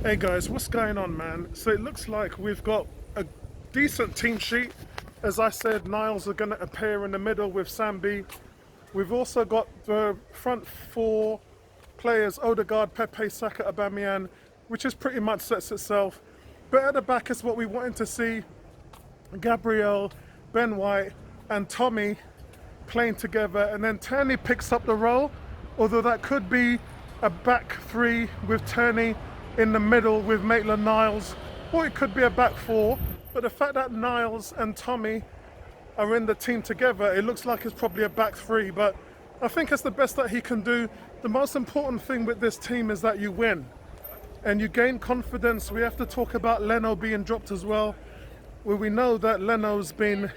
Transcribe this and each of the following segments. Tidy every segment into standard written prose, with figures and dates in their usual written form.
Hey guys, what's going on, man? So it looks like we've got a decent team sheet. As I said, Niles are going to appear in the middle with Sambi. We've also got the front four players, Odegaard, Pepe, Saka, Aubameyang, which is pretty much sets itself. But at the back is what we wanted to see. Gabriel, Ben White and Tommy playing together, and then Tierney picks up the role, although that could be a back three with Tierney in the middle with Maitland-Niles, or it could be a back four. But the fact that Niles and Tommy are in the team together, it looks like it's probably a back three, but I think it's the best that he can do. The most important thing with this team is that you win and you gain confidence. We have to talk about Leno being dropped as well. Well, we know that Leno's been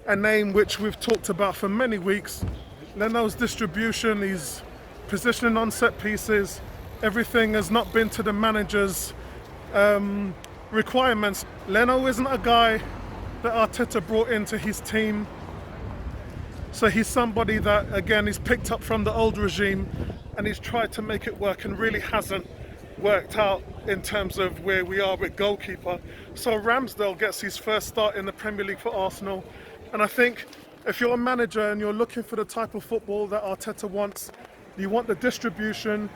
a name which we've talked about for many weeks. Leno's distribution, his positioning on set pieces, everything has not been to the manager's requirements. Leno isn't a guy that Arteta brought into his team. So he's somebody that, again, he's picked up from the old regime and he's tried to make it work and really hasn't worked out in terms of where we are with goalkeeper. So Ramsdale gets his first start in the Premier League for Arsenal. And I think if you're a manager and you're looking for the type of football that Arteta wants, you want the distribution,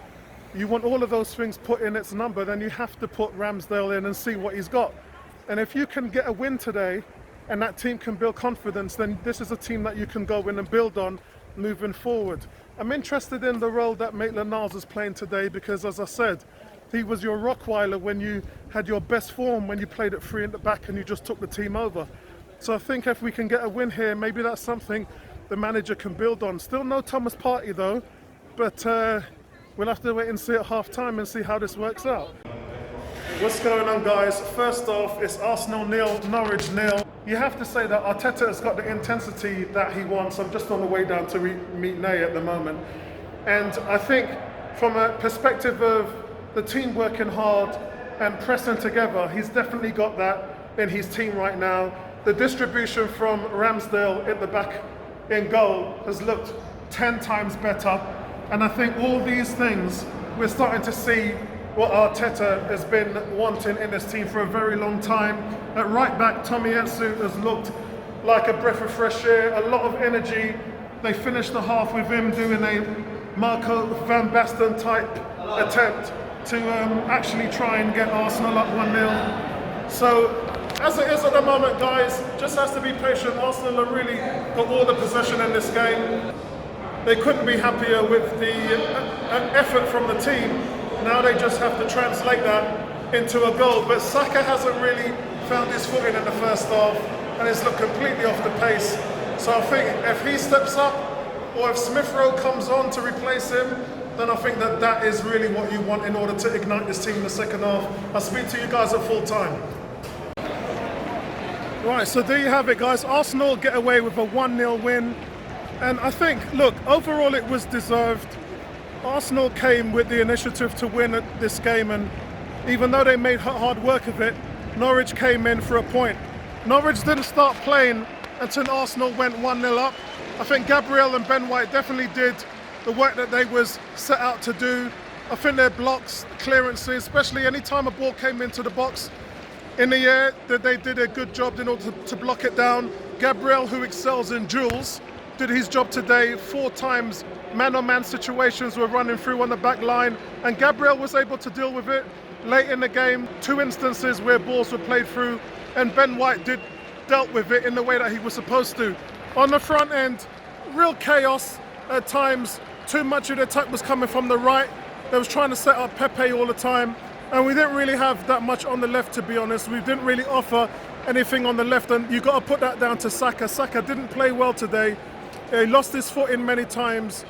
you want all of those things put in its number, then you have to put Ramsdale in and see what he's got. And if you can get a win today and that team can build confidence, then this is a team that you can go in and build on moving forward. I'm interested in the role that Maitland-Niles is playing today because, as I said, he was your Rockweiler when you had your best form, when you played at three in the back and you just took the team over. So I think if we can get a win here, maybe that's something the manager can build on. Still no Thomas Partey though, but we'll have to wait and see at half-time and see how this works out. What's going on, guys? First off, it's Arsenal 0, Norwich 0. You have to say that Arteta has got the intensity that he wants. I'm just on the way down to meet Nay at the moment. And I think from a perspective of the team working hard and pressing together, he's definitely got that in his team right now. The distribution from Ramsdale at the back in goal has looked 10 times better. And I think all these things, we're starting to see what Arteta has been wanting in this team for a very long time. At right back, Tomiyasu has looked like a breath of fresh air, a lot of energy. They finished the half with him doing a Marco van Basten type attempt to actually try and get Arsenal up 1-0. So, as it is at the moment, guys, just has to be patient. Arsenal have really got all the possession in this game. They couldn't be happier with the effort from the team. Now they just have to translate that into a goal. But Saka hasn't really found his footing in the first half and he's looked completely off the pace. So I think if he steps up or if Smith Rowe comes on to replace him, then I think that that is really what you want in order to ignite this team in the second half. I'll speak to you guys at full time. Right, so there you have it, guys. Arsenal get away with a 1-0 win. And I think, look, overall it was deserved. Arsenal came with the initiative to win at this game, and even though they made hard work of it, Norwich came in for a point. Norwich didn't start playing until Arsenal went 1-0 up. I think Gabriel and Ben White definitely did the work that they was set out to do. I think their blocks, clearances, especially any time a ball came into the box in the air, that they did a good job in order to block it down. Gabriel, who excels in duels, did his job today. 4 times man-on-man situations were running through on the back line, and Gabriel was able to deal with it late in the game. 2 instances where balls were played through, and Ben White dealt with it in the way that he was supposed to. On the front end, real chaos at times. Too much of the attack was coming from the right. They was trying to set up Pepe all the time, and we didn't really have that much on the left, to be honest. We didn't really offer anything on the left, and you got to put that down to Saka. Saka didn't play well today. He lost his footing many times.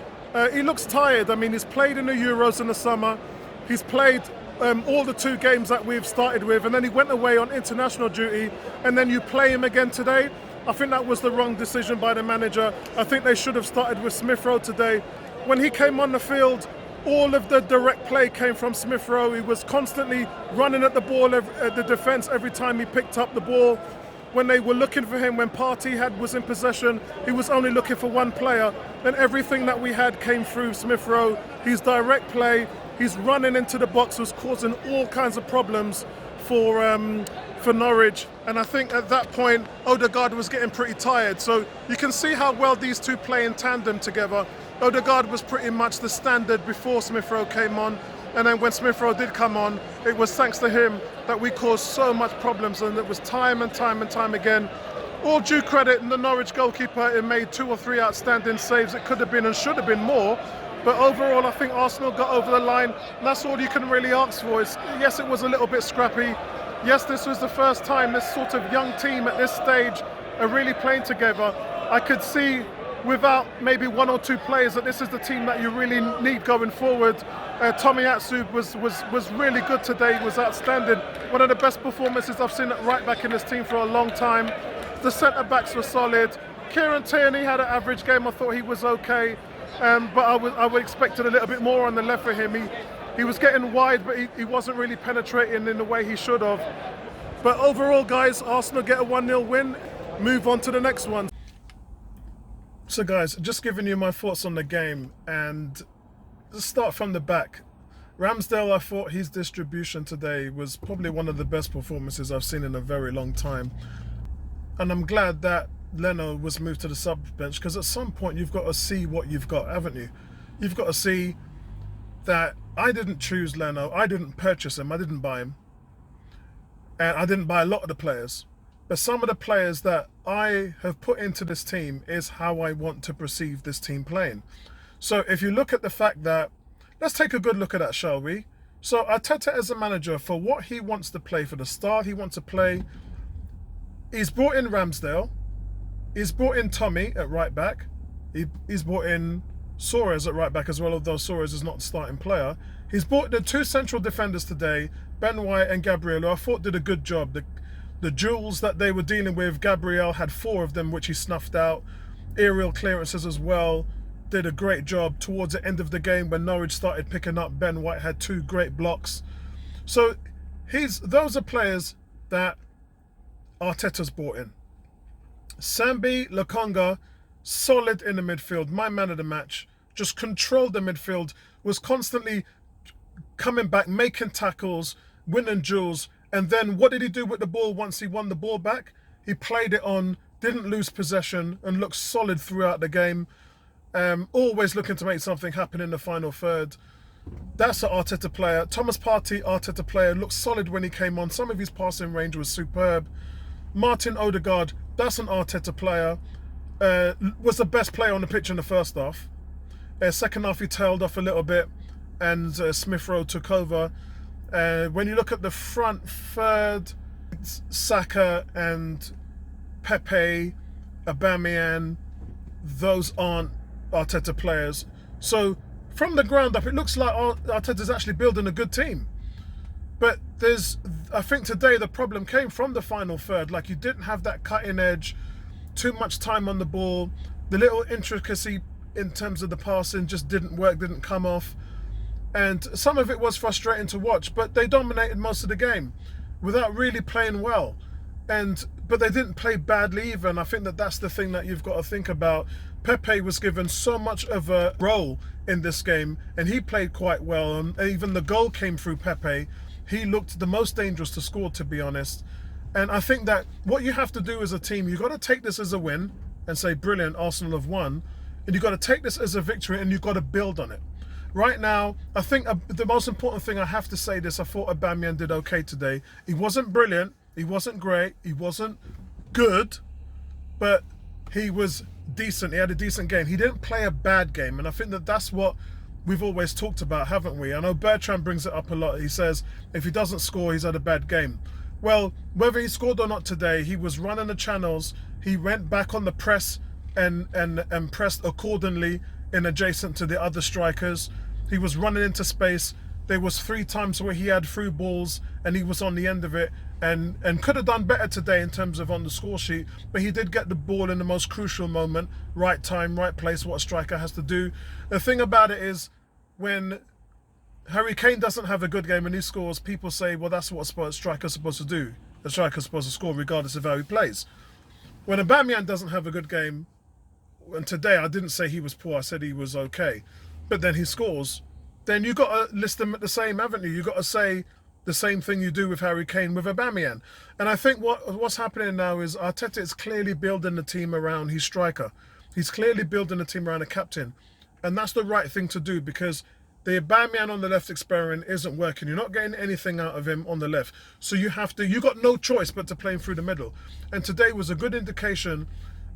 He looks tired. I mean, he's played in the Euros in the summer. He's played all the 2 games that we've started with, and then he went away on international duty, and then you play him again today. I think that was the wrong decision by the manager. I think they should have started with Smith Rowe today. When he came on the field, all of the direct play came from Smith Rowe. He was constantly running at the ball, at the defence every time he picked up the ball. When they were looking for him, when Partey was in possession, he was only looking for one player. And everything that we had came through Smith Rowe. His direct play, He's running into the box, was causing all kinds of problems for Norwich, and I think at that point Odegaard was getting pretty tired. So you can see how well these two play in tandem together. Odegaard was pretty much the standard before Smith Rowe came on, and then when Smith Rowe did come on, it was thanks to him that we caused so much problems, and it was time and time and time again. All due credit in the Norwich goalkeeper, it made 2 or 3 outstanding saves. It could have been and should have been more. But overall, I think Arsenal got over the line. And that's all you can really ask for. Yes, it was a little bit scrappy. Yes, this was the first time this sort of young team at this stage are really playing together. I could see without maybe 1 or 2 players that this is the team that you really need going forward. Tomiyasu was really good today. He was outstanding. One of the best performances I've seen at right back in this team for a long time. The centre-backs were solid. Kieran Tierney had an average game. I thought he was okay. But I would expected a little bit more on the left for him. He was getting wide, but he wasn't really penetrating in the way he should have. But overall, guys, Arsenal get a 1-0 win, move on to the next one. So guys, just giving you my thoughts on the game, and let's start from the back. Ramsdale, I thought his distribution today was probably one of the best performances I've seen in a very long time. And I'm glad that Leno was moved to the sub bench, because at some point you've got to see what you've got, haven't you? You've got to see that I didn't choose Leno, I didn't purchase him, I didn't buy him, and I didn't buy a lot of the players, but some of the players that I have put into this team is how I want to perceive this team playing. So if you look at the fact that, let's take a good look at that, shall we? So Arteta as a manager, for what he wants to play, for the style he wants to play, he's brought in Ramsdale, he's brought in Tommy at right back, he's brought in Suarez at right back as well, although Suarez is not the starting player. He's brought the 2 central defenders today, Ben White and Gabriel, who I thought did a good job. The duels that they were dealing with, Gabriel had 4 of them, which he snuffed out. Aerial clearances as well, did a great job. Towards the end of the game, when Norwich started picking up, Ben White had 2 great blocks. So those are players that Arteta's brought in. Sambi, Lokonga, solid in the midfield, my man of the match, just controlled the midfield, was constantly coming back, making tackles, winning duels, and then what did he do with the ball once he won the ball back? He played it on, didn't lose possession, and looked solid throughout the game, always looking to make something happen in the final third. That's an Arteta player. Thomas Partey, Arteta player, looked solid when he came on. Some of his passing range was superb. Martin Odegaard, that's an Arteta player. Was the best player on the pitch in the first half. Second half he tailed off a little bit, and Smith Rowe took over. When you look at the front third, Saka and Pepe, Aubameyang, those aren't Arteta players. So from the ground up, it looks like Arteta's actually building a good team. But I think today the problem came from the final third. Like, you didn't have that cutting edge, too much time on the ball. The little intricacy in terms of the passing just didn't work, didn't come off. And some of it was frustrating to watch, but they dominated most of the game without really playing well. But they didn't play badly either, and I think that that's the thing that you've got to think about. Pepe was given so much of a role in this game, and he played quite well, and even the goal came through Pepe. He looked the most dangerous to score, to be honest. And I think that what you have to do as a team, you've got to take this as a win and say, brilliant, Arsenal have won. And you've got to take this as a victory, and you've got to build on it. Right now, I think the most important thing, I have to say this, I thought Aubameyang did okay today. He wasn't brilliant, he wasn't great, he wasn't good, but he was decent. He had a decent game. He didn't play a bad game, and I think that that's what we've always talked about, haven't we? I know Bertrand brings it up a lot. He says if he doesn't score, he's had a bad game. Well, whether he scored or not today, he was running the channels. He went back on the press and pressed accordingly in adjacent to the other strikers. He was running into space. There was 3 times where he had through balls and he was on the end of it, and could have done better today in terms of on the score sheet, but he did get the ball in the most crucial moment, right time, right place, what a striker has to do. The thing about it is, when Harry Kane doesn't have a good game and he scores, people say, well, that's what a striker's supposed to do. A striker's supposed to score regardless of how he plays. When Aubameyang doesn't have a good game, and today I didn't say he was poor, I said he was okay, but then he scores, then you got to list them at the same avenue. You got to say the same thing you do with Harry Kane with Aubameyang. And I think what's happening now is Arteta is clearly building the team around his striker. He's clearly building the team around a captain. And that's the right thing to do, because the Aubameyang on the left experiment isn't working. You're not getting anything out of him on the left. So you got no choice but to play him through the middle. And today was a good indication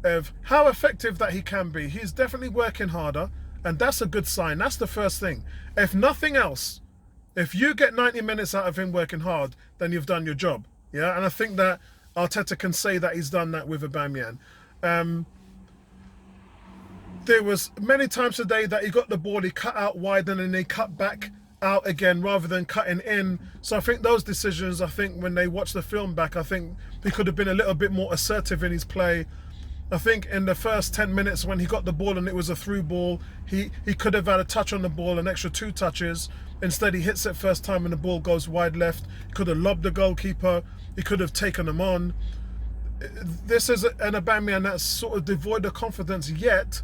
of how effective that he can be. He's definitely working harder, and that's a good sign. That's the first thing. If nothing else, if you get 90 minutes out of him working hard, then you've done your job. Yeah, and I think that Arteta can say that he's done that with Aubameyang. There was many times today that he got the ball, he cut out wide and then he cut back out again rather than cutting in. So I think those decisions, I think when they watch the film back, I think he could have been a little bit more assertive in his play. I think in the first 10 minutes when he got the ball and it was a through ball, he could have had a touch on the ball, an extra 2 touches. Instead, he hits it first time and the ball goes wide left. He could have lobbed the goalkeeper. He could have taken him on. This is an Aubameyang that's sort of devoid of confidence, yet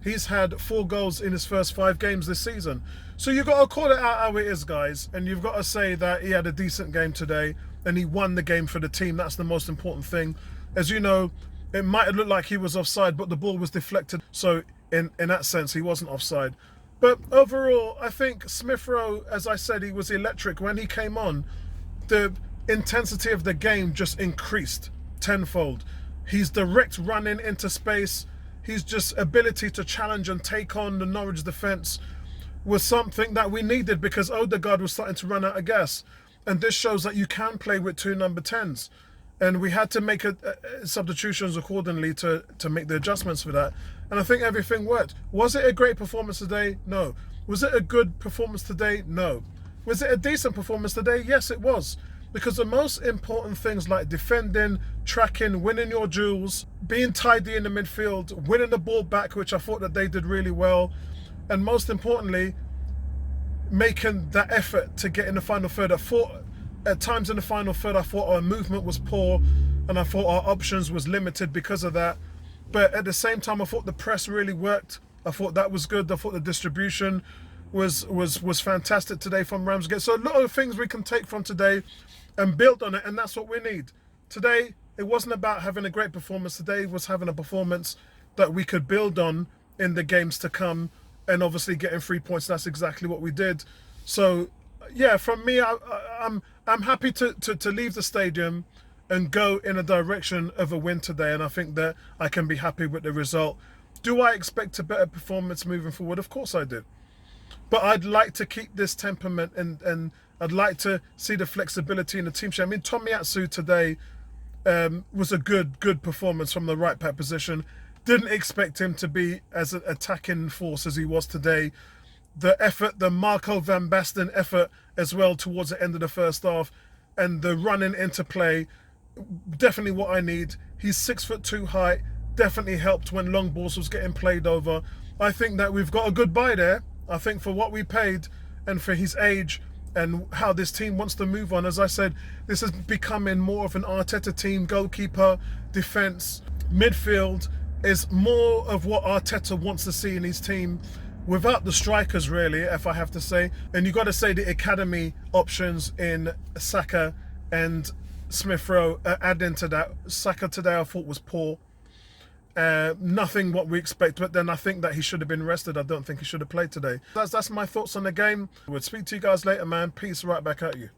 he's had 4 goals in his first 5 games this season. So you've got to call it out how it is, guys. And you've got to say that he had a decent game today and he won the game for the team. That's the most important thing. As you know, it might have looked like he was offside, but the ball was deflected. So in that sense, he wasn't offside. But overall, I think Smith Rowe, as I said, he was electric. When he came on, the intensity of the game just increased tenfold. He's direct running into space. His just ability to challenge and take on the Norwich defence was something that we needed, because Odegaard was starting to run out of gas. And this shows that you can play with 2 number 10s. And we had to make substitutions accordingly to make the adjustments for that. And I think everything worked. Was it a great performance today? No. Was it a good performance today? No. Was it a decent performance today? Yes, it was. Because the most important things like defending, tracking, winning your duels, being tidy in the midfield, winning the ball back, which I thought that they did really well, and most importantly, making that effort to get in the final third. I thought at times in the final third, I thought our movement was poor and I thought our options was limited because of that. But at the same time, I thought the press really worked. I thought that was good. I thought the distribution was fantastic today from Ramsdale. So a lot of things we can take from today and build on it, and that's what we need. Today, it wasn't about having a great performance. Today was having a performance that we could build on in the games to come, and obviously getting 3 points. That's exactly what we did. So yeah, from me, I'm happy to leave the stadium and go in a direction of a win today, and I think that I can be happy with the result. Do I expect a better performance moving forward? Of course I do. But I'd like to keep this temperament, and I'd like to see the flexibility in the team. I mean, Tomiyasu today was a good performance from the right back position. Didn't expect him to be as an attacking force as he was today. The effort, the Marco van Basten effort as well towards the end of the first half, and the running into play, definitely what I need. He's 6'2" height, definitely helped when long balls was getting played over. I think that we've got a good buy there. I think for what we paid and for his age and how this team wants to move on. As I said, this is becoming more of an Arteta team. Goalkeeper, defence, midfield is more of what Arteta wants to see in his team, without the strikers really, if I have to say. And you got to say the academy options in Saka and Smith Rowe add into that. Saka today I thought was poor. Nothing what we expect, but then I think that he should have been rested. I don't think he should have played today. That's my thoughts on the game. We'll speak to you guys later, man. Peace, right back at you.